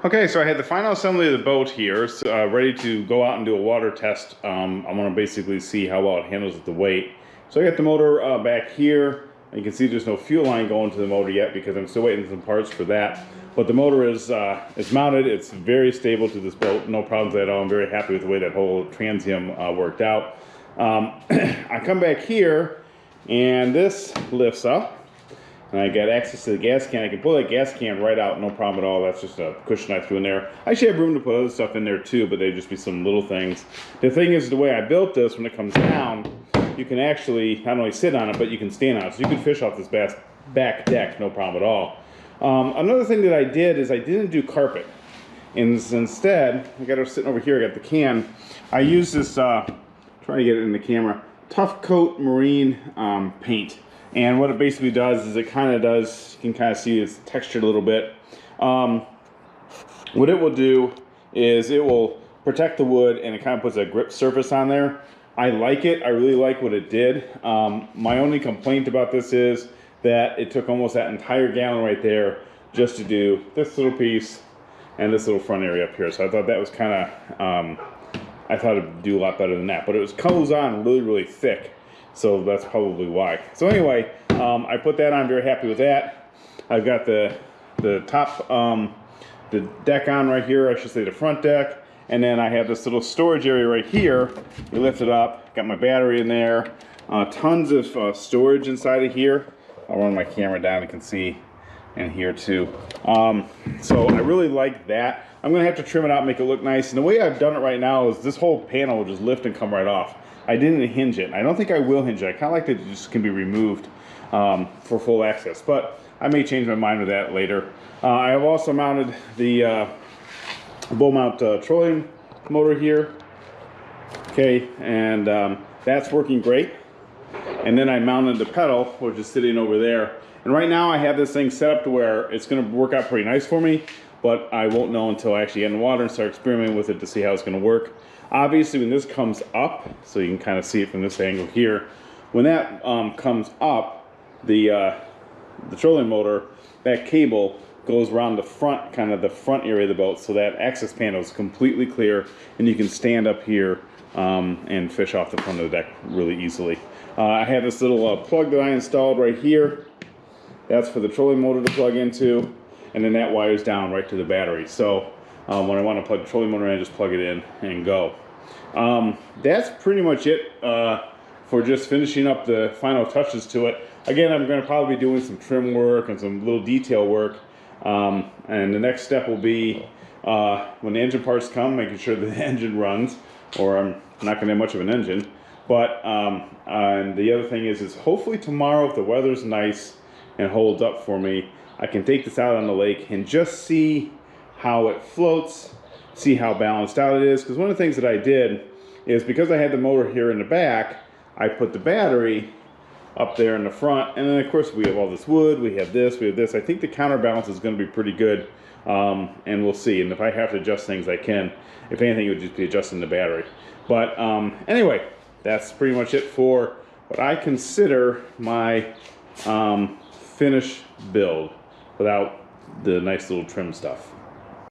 Okay, so I had the final assembly of the boat here, so, ready to go out and do a water test. I want to basically see how well it handles with the weight. So I got the motor back here. You can see there's no fuel line going to the motor yet because I'm still waiting some parts for that. But the motor is mounted. It's very stable to this boat. No problems at all. I'm very happy with the way that whole transium worked out. I come back here, and this lifts up. And I got access to the gas can. I can pull that gas can right out, no problem at all. That's just a cushion I threw in there. I actually have room to put other stuff in there too, but they'd just be some little things. The thing is, the way I built this, when it comes down, you can actually not only sit on it, but you can stand on it. So you can fish off this back deck, no problem at all. Another thing that I did is I didn't do carpet. Instead, I got it sitting over here, I got the can. I used this, trying to get it in the camera, Tough Coat Marine paint. And what it basically does is it kind of does, you can kind of see it's textured a little bit. What it will do is it will protect the wood and it kind of puts a grip surface on there. I like it. I really like what it did. My only complaint about this is that it took almost that entire gallon right there just to do this little piece and this little front area up here. So I thought that was kind of, I thought it'd do a lot better than that. But it goes on really, really thick. So that's probably why. So anyway, I put that on, I'm very happy with that. I've got the top, the deck on right here, I should say the front deck. And then I have this little storage area right here. You lift it up, got my battery in there. Tons of storage inside of here. I'll run my camera down, you can see in here too. So I really like that. I'm gonna have to trim it out, make it look nice. And the way I've done it right now is this whole panel will just lift and come right off. I didn't hinge it. I don't think I will hinge it. I kind of like that it just can be removed for full access, but I may change my mind with that later. I have also mounted the bull mount trolling motor here. Okay, and that's working great. And then I mounted the pedal, which is sitting over there. And right now I have this thing set up to where it's gonna work out pretty nice for me, but I won't know until I actually get in the water and start experimenting with it to see how it's gonna work. Obviously, when this comes up, so you can kind of see it from this angle here, when that comes up, the trolling motor, that cable goes around the front, kind of the front area of the boat, so that access panel is completely clear, and you can stand up here and fish off the front of the deck really easily. I have this little plug that I installed right here. That's for the trolling motor to plug into, and then that wires down right to the battery. So when I want to plug the trolling motor in, I just plug it in and go. That's pretty much it for just finishing up the final touches to it. Again, I'm going to probably be doing some trim work and some little detail work. And the next step will be when the engine parts come, making sure the engine runs, or I'm not going to have much of an engine. But and the other thing is hopefully tomorrow, if the weather's nice and holds up for me, I can take this out on the lake and just see how it floats, see how balanced out it is. Because one of the things that I did is, because I had the motor here in the back, I put the battery up there in the front, and then of course we have all this wood, we have this, we have this. I think the counterbalance is going to be pretty good, and we'll see. And if I have to adjust things, I can. If anything, it would just be adjusting the battery. But anyway, that's pretty much it for what I consider my finished build without the nice little trim stuff.